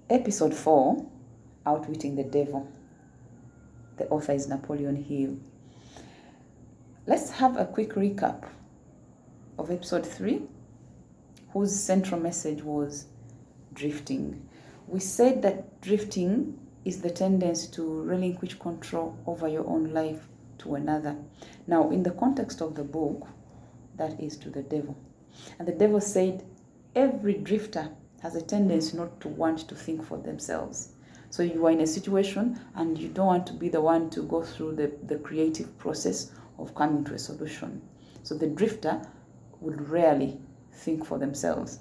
Episode 4, Outwitting the Devil. The author is Napoleon Hill. Let's have a quick recap of episode 3, whose central message was drifting. We said that drifting is the tendency to relinquish control over your own life to another. Now, in the context of the book, that is to the devil. And the devil said every drifter has a tendency not to want to think for themselves. So you are in a situation and you don't want to be the one to go through the creative process of coming to a solution. So the drifter would rarely think for themselves.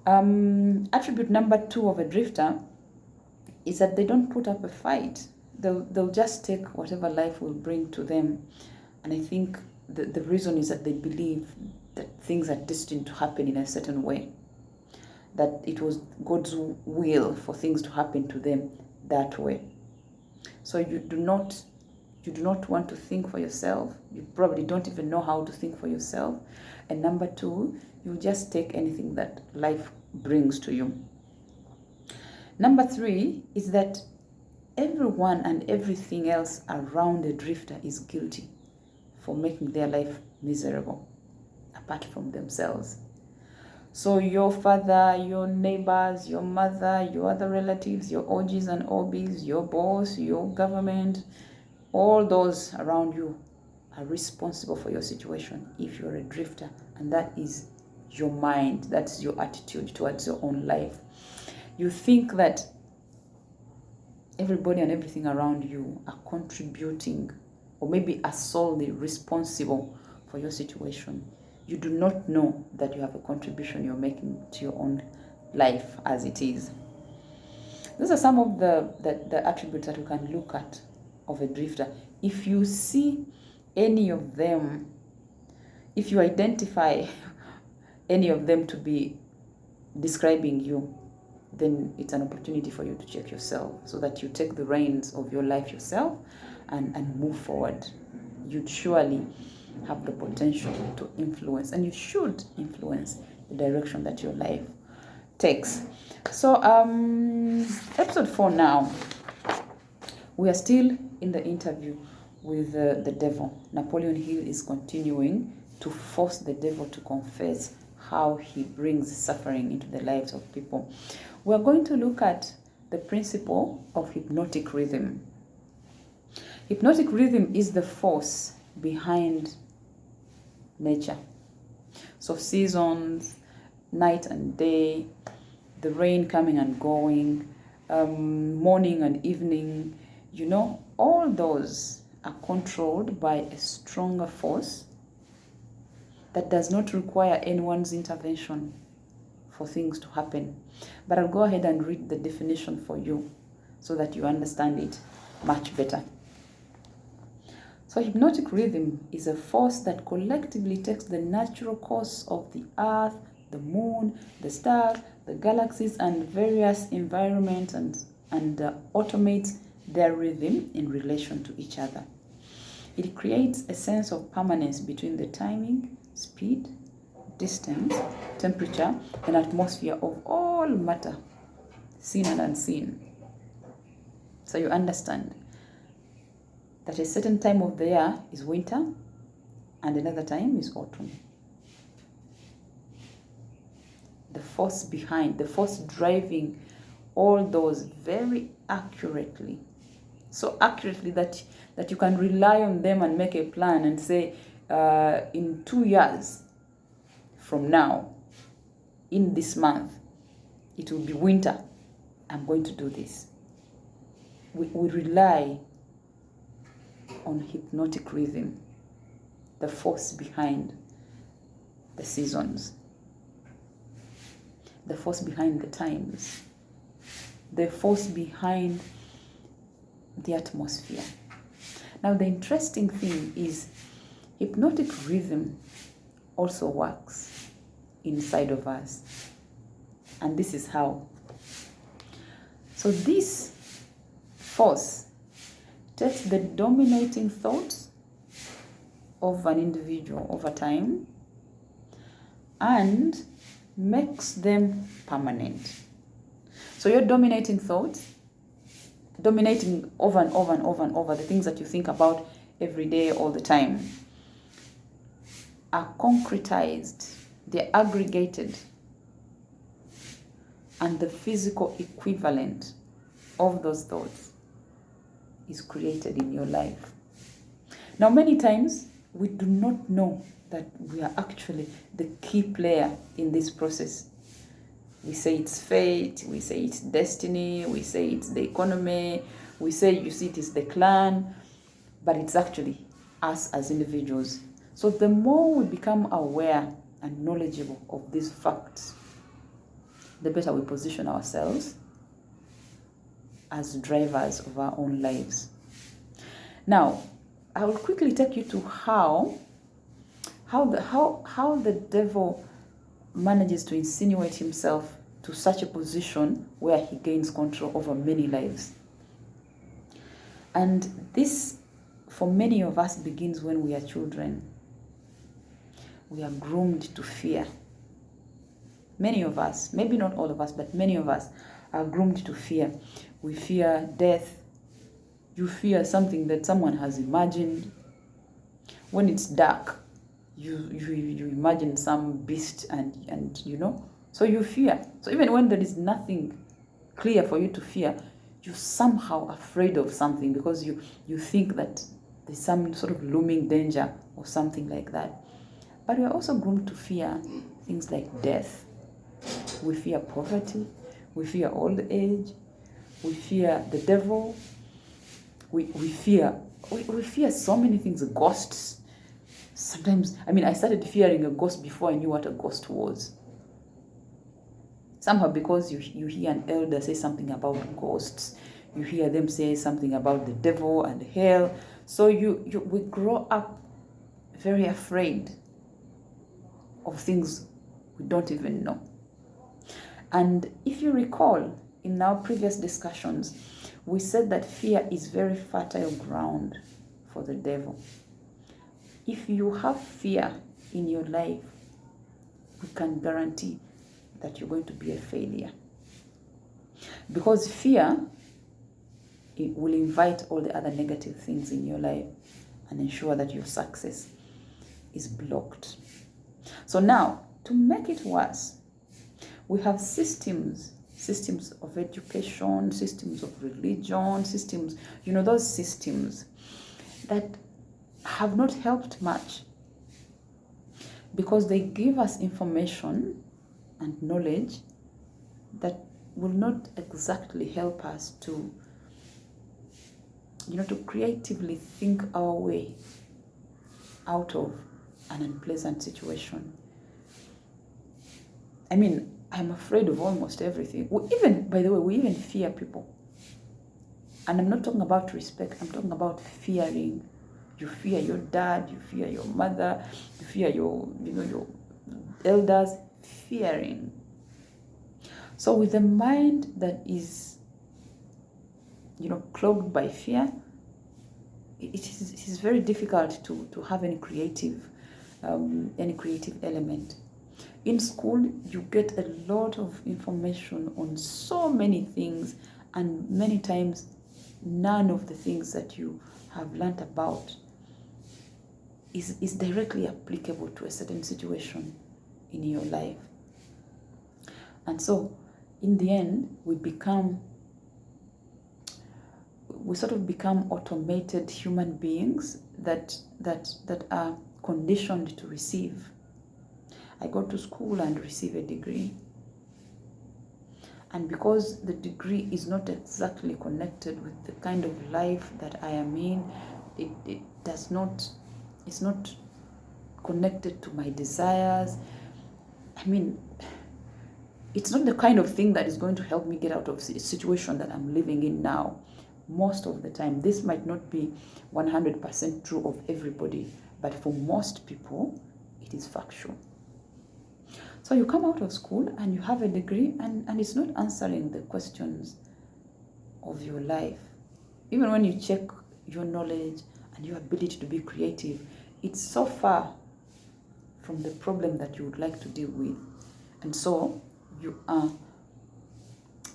Attribute number 2 of a drifter is that they don't put up a fight. They'll just take whatever life will bring to them. And I think the reason is that they believe that things are destined to happen in a certain way, that it was God's will for things to happen to them that way. So you do not want to think for yourself. You probably don't even know how to think for yourself. And number 2, you just take anything that life brings to you. Number 3 is that everyone and everything else around a drifter is guilty for making their life miserable, apart from themselves. So your father, your neighbors, your mother, your other relatives, your OGs and OBs, your boss, your government, all those around you are responsible for your situation if you're a drifter. And that is your mind, that's your attitude towards your own life. You think that everybody and everything around you are contributing or maybe are solely responsible for your situation. You do not know that you have a contribution you're making to your own life as it is. These are some of the attributes that we can look at of a drifter. If you see any of them, if you identify any of them to be describing you, then it's an opportunity for you to check yourself so that you take the reins of your life yourself and move forward. You'd surely have the potential to influence, and you should influence the direction that your life takes. So episode 4 now, we are still in the interview with the devil. Napoleon Hill is continuing to force the devil to confess how he brings suffering into the lives of people. We're going to look at the principle of hypnotic rhythm. Hypnotic rhythm is the force behind nature. So seasons, night and day, the rain coming and going, morning and evening, all those are controlled by a stronger force that does not require anyone's intervention for things to happen. But I'll go ahead and read the definition for you so that you understand it much better. So hypnotic rhythm is a force that collectively takes the natural course of the earth, the moon, the stars, the galaxies, and various environments and automates their rhythm in relation to each other. It creates a sense of permanence between the timing, speed, distance, temperature, and atmosphere of all matter, seen and unseen. So you understand that a certain time of the year is winter and another time is autumn. The force behind, the force driving all those very accurately, so accurately that you can rely on them and make a plan and say, in 2 years from now, in this month, it will be winter. I'm going to do this. We rely on hypnotic rhythm, the force behind the seasons, the force behind the times, the force behind the atmosphere. Now, the interesting thing is hypnotic rhythm also works inside of us. And this is how. So this force takes the dominating thoughts of an individual over time and makes them permanent. So your dominating thoughts, dominating over and over and over and over, the things that you think about every day, all the time, are concretized, they're aggregated, and the physical equivalent of those thoughts is created in your life. Now, many times we do not know that we are actually the key player in this process. We say it's fate, we say it's destiny, we say it's the economy, we say, you see, it is the clan, but it's actually us as individuals. So the more we become aware and knowledgeable of these facts, the better we position ourselves as drivers of our own lives. Now, I will quickly take you to how the devil manages to insinuate himself to such a position where he gains control over many lives. And this, for many of us, begins when we are children. We are groomed to fear. Many of us, maybe not all of us, but many of us are groomed to fear. We fear death. You fear something that someone has imagined. When it's dark, you imagine some beast and you know, so you fear. So even when there is nothing clear for you to fear, you're somehow afraid of something because you think that there's some sort of looming danger or something like that. But we're also groomed to fear things like death. We fear poverty. We fear old age. We fear the devil. We fear so many things, ghosts. Sometimes, I started fearing a ghost before I knew what a ghost was. Somehow, because you hear an elder say something about ghosts, you hear them say something about the devil and hell. So we grow up very afraid of things we don't even know. And if you recall, in our previous discussions, we said that fear is very fertile ground for the devil. If you have fear in your life, we can guarantee that you're going to be a failure. Because fear, it will invite all the other negative things in your life and ensure that your success is blocked. So now, to make it worse, we have systems of education, systems of religion, systems, those systems that have not helped much because they give us information and knowledge that will not exactly help us to creatively think our way out of an unpleasant situation. I'm afraid of almost everything. We even fear people. And I'm not talking about respect, I'm talking about fearing. You fear your dad, you fear your mother, you fear your elders, fearing. So with a mind that is, clogged by fear, it is very difficult to have any creative element. In school, you get a lot of information on so many things, and many times none of the things that you have learnt about is directly applicable to a certain situation in your life. And so, in the end, we sort of become automated human beings that are conditioned to receive. I go to school and receive a degree. And because the degree is not exactly connected with the kind of life that I am in, it's not connected to my desires. It's not the kind of thing that is going to help me get out of the situation that I'm living in now. Most of the time, this might not be 100% true of everybody, but for most people, it is factual. So you come out of school and you have a degree and it's not answering the questions of your life. Even when you check your knowledge and your ability to be creative, it's so far from the problem that you would like to deal with. And so you are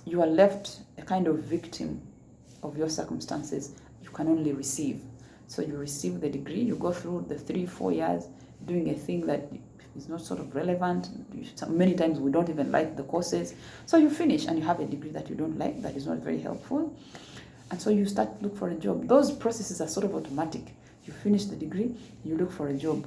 you are left a kind of victim of your circumstances. You can only receive. So you receive the degree, you go through the 3-4 years doing a thing that is not sort of relevant. Many times we don't even like the courses. So you finish and you have a degree that you don't like, that is not very helpful. And so you start to look for a job. Those processes are sort of automatic. You finish the degree, you look for a job.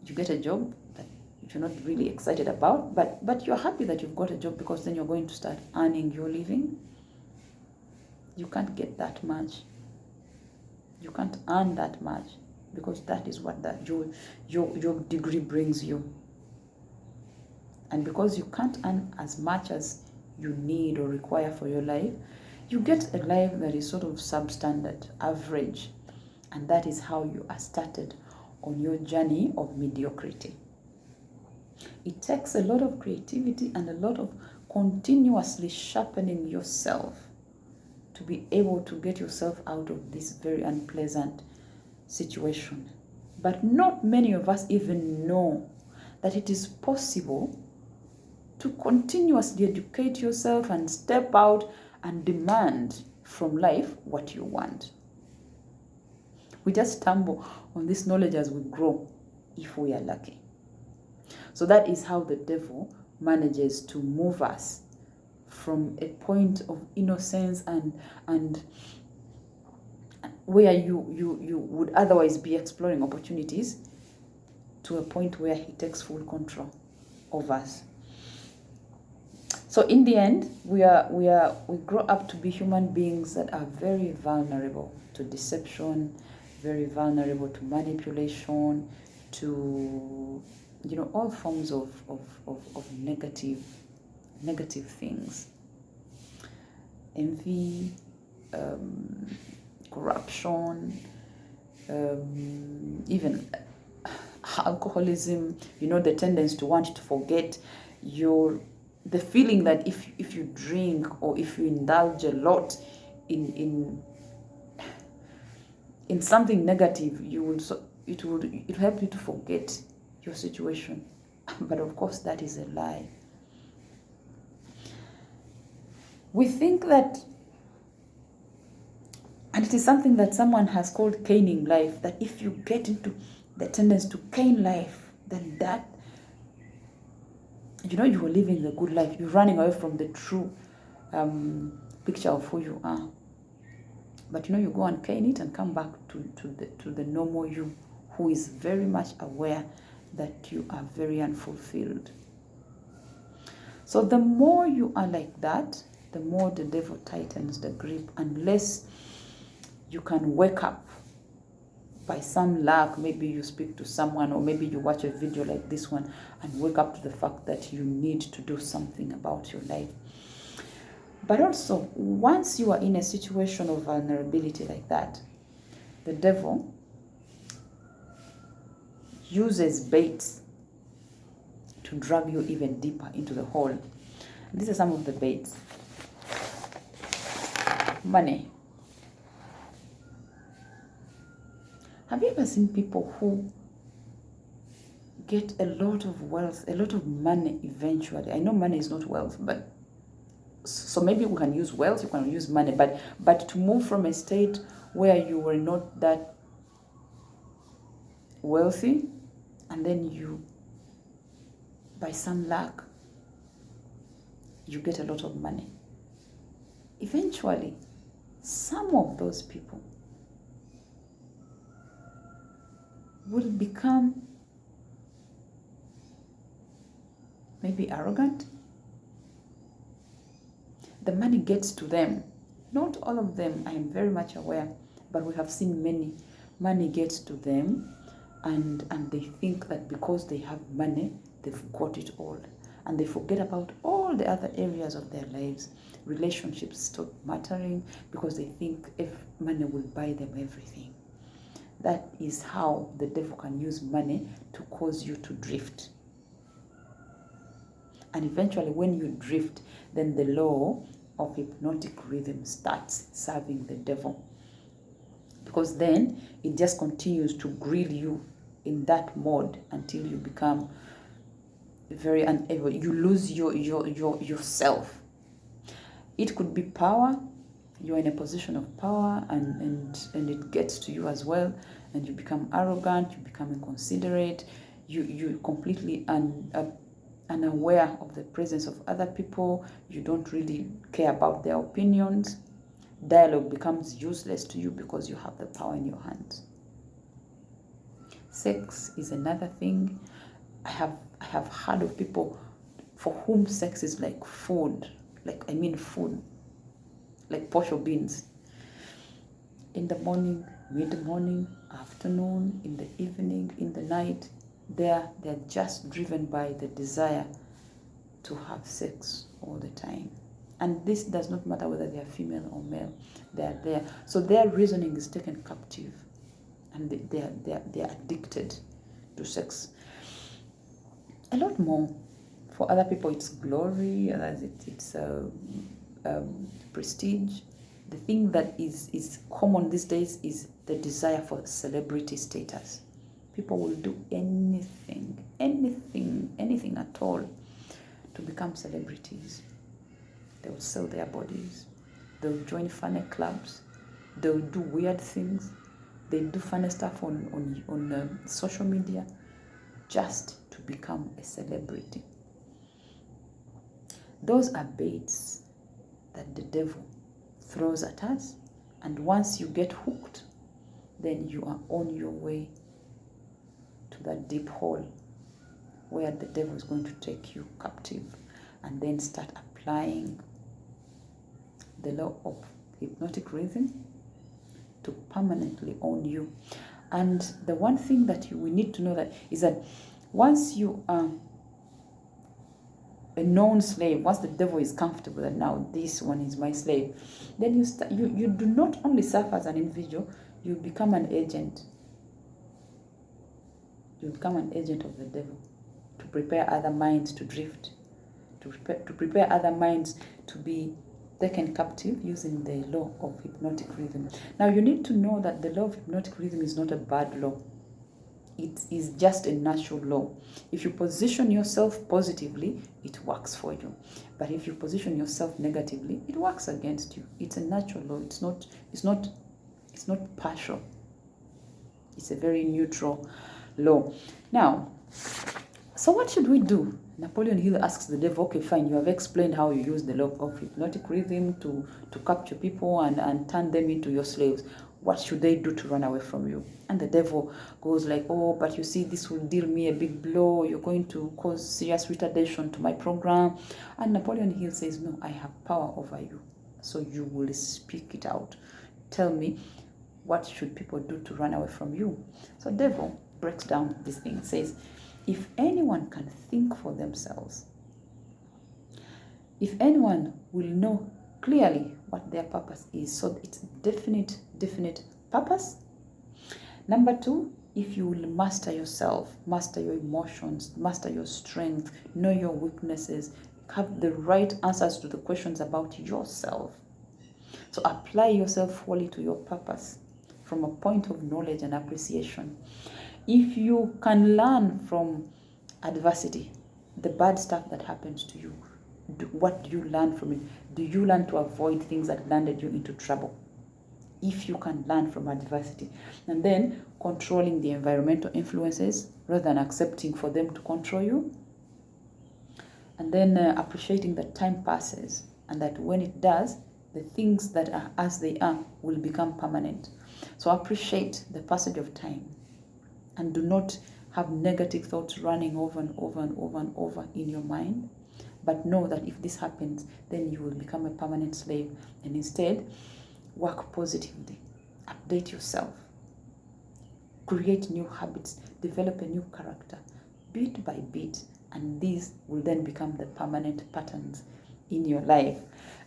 You get a job that you're not really excited about, but you're happy that you've got a job, because then you're going to start earning your living. You can't get that much. You can't earn that much, because that is what your degree brings you. And because you can't earn as much as you need or require for your life, you get a life that is sort of substandard, average. And that is how you are started on your journey of mediocrity. It takes a lot of creativity and a lot of continuously sharpening yourself to be able to get yourself out of this very unpleasant situation. But not many of us even know that it is possible to continuously educate yourself and step out and demand from life what you want. We just stumble on this knowledge as we grow, if we are lucky. So that is how the devil manages to move us from a point of innocence and where you would otherwise be exploring opportunities, to a point where he takes full control of us. So in the end, we grow up to be human beings that are very vulnerable to deception, very vulnerable to manipulation, to all forms of negative things. Envy, corruption, even alcoholism, the tendency to want to forget the feeling that if you drink or if you indulge a lot in something negative, it will help you to forget your situation. But of course, that is a lie. We think that, and it is something that someone has called caning life, that if you get into the tendency to cane life, then that, you are living a good life. You're running away from the true picture of who you are. But you go and cane it and come back to the normal you, who is very much aware that you are very unfulfilled. So the more you are like that, the more the devil tightens the grip, unless you can wake up by some luck. Maybe you speak to someone, or maybe you watch a video like this one and wake up to the fact that you need to do something about your life. But also, once you are in a situation of vulnerability like that, the devil uses baits to drag you even deeper into the hole. These are some of the baits. Money. Have you ever seen people who get a lot of wealth, a lot of money eventually? I know money is not wealth, but so maybe we can use wealth, you can use money, but to move from a state where you were not that wealthy, and then you, by some luck, you get a lot of money. Eventually, some of those people will become maybe arrogant. The money gets to them. Not all of them, I am very much aware, but we have seen many. Money gets to them, and they think that because they have money, they've got it all. And they forget about all the other areas of their lives. Relationships stop mattering because they think if money will buy them everything. That is how the devil can use money to cause you to drift. And eventually, when you drift, then the law of hypnotic rhythm starts serving the devil. Because then it just continues to grill you in that mode until you become very unable. You lose yourself. It could be power. You're in a position of power, and it gets to you as well, and you become arrogant, you become inconsiderate, you completely unaware of the presence of other people. You don't really care about their opinions. Dialogue becomes useless to you because you have the power in your hands. Sex is another thing. I have heard of people for whom sex is like food, food, like pork beans. In the morning, mid-morning, afternoon, in the evening, in the night, they're just driven by the desire to have sex all the time. And this does not matter whether they are female or male. They are there. So their reasoning is taken captive, and they are addicted to sex. A lot more. For other people, it's glory. It's prestige. The thing that is common these days is the desire for celebrity status. People will do anything at all to become celebrities. They will sell their bodies. They'll join funny clubs. They'll do weird things. They do funny stuff on social media just to become a celebrity. Those are baits that the devil throws at us, and once you get hooked, then you are on your way to that deep hole where the devil is going to take you captive and then start applying the law of hypnotic rhythm to permanently own you. And the one thing that we need to know is that once you are a known slave, once the devil is comfortable that now this one is my slave, then you do not only suffer as an individual, you become an agent. You become an agent of the devil to prepare other minds to drift, to prepare other minds to be taken captive using the law of hypnotic rhythm. Now you need to know that the law of hypnotic rhythm is not a bad law. It is just a natural law. If you position yourself positively, it works for you. But if you position yourself negatively, it works against you. It's a natural law. It's not partial. It's a very neutral law. Now, so what should we do? Napoleon Hill asks the devil, okay, fine, you have explained how you use the law of hypnotic rhythm to capture people and turn them into your slaves. What should they do to run away from you? And the devil goes like, oh, but you see, this will deal me a big blow. You're going to cause serious retardation to my program. And Napoleon Hill says, no, I have power over you. So you will speak it out. Tell me, what should people do to run away from you? So devil breaks down this thing and says, if anyone can think for themselves, if anyone will know clearly what their purpose is, so it's definite purpose. Number 2, if you will master yourself, master your emotions, master your strength, know your weaknesses, have the right answers to the questions about yourself. So apply yourself fully to your purpose from a point of knowledge and appreciation. If you can learn from adversity, the bad stuff that happens to you, what do you learn from it? Do you learn to avoid things that landed you into trouble? If you can learn from adversity, and then controlling the environmental influences rather than accepting for them to control you, and then appreciating that time passes and that when it does, the things that are as they are will become permanent. So appreciate the passage of time and do not have negative thoughts running over and over and over and over in your mind. But know that if this happens, then you will become a permanent slave. And instead, work positively. Update yourself. Create new habits. Develop a new character, bit by bit. And these will then become the permanent patterns in your life.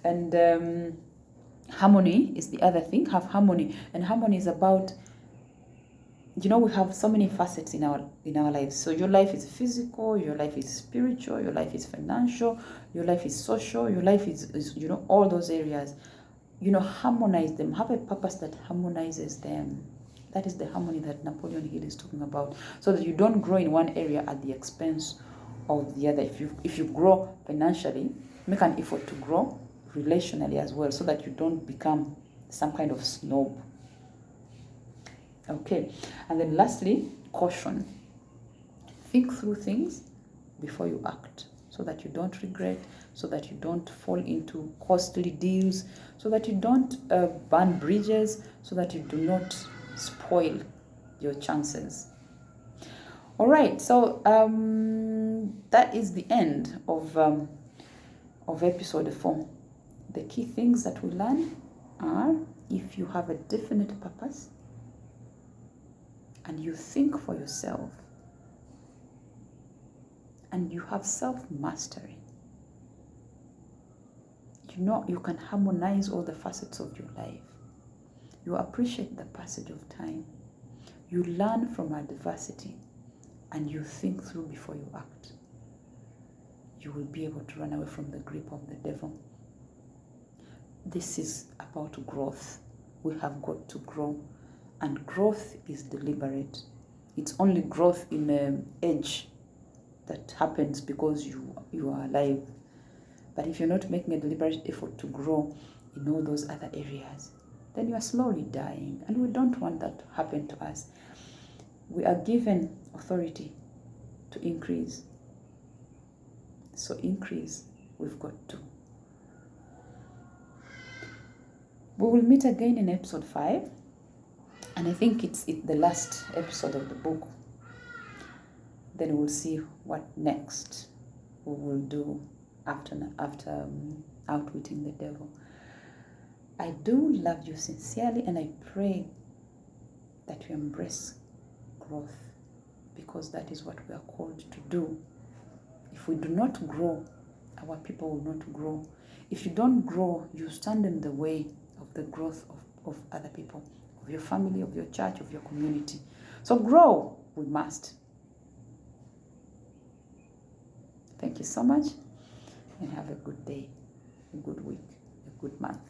And harmony is the other thing. Have harmony. And harmony is about, we have so many facets in our lives. So your life is physical, your life is spiritual, your life is financial, your life is social, your life is all those areas. Harmonize them. Have a purpose that harmonizes them. That is the harmony that Napoleon Hill is talking about. So that you don't grow in one area at the expense or the other. If you grow financially, make an effort to grow relationally as well, so that you don't become some kind of snob. Okay, and then lastly, caution. Think through things before you act, so that you don't regret, so that you don't fall into costly deals, so that you don't burn bridges, so that you do not spoil your chances. All right, so that is the end of episode 4. The key things that we learn are: if you have a definite purpose and you think for yourself and you have self-mastery, you know you can harmonize all the facets of your life. You appreciate the passage of time. You learn from adversity and you think through before you act. You will be able to run away from the grip of the devil. This is about growth. We have got to grow, and growth is deliberate. It's only growth in age that happens because you are alive. But if you're not making a deliberate effort to grow in all those other areas, then you are slowly dying, and we don't want that to happen to us. We are given authority to increase. So increase, we've got to. We will meet again in episode 5, and I think it's the last episode of the book. Then we'll see what next we will do after outwitting the devil. I do love you sincerely, and I pray that you embrace growth, because that is what we are called to do. If we do not grow, our people will not grow. If you don't grow, you stand in the way of the growth of other people, of your family, of your church, of your community. So grow, we must. Thank you so much, and have a good day, a good week, a good month.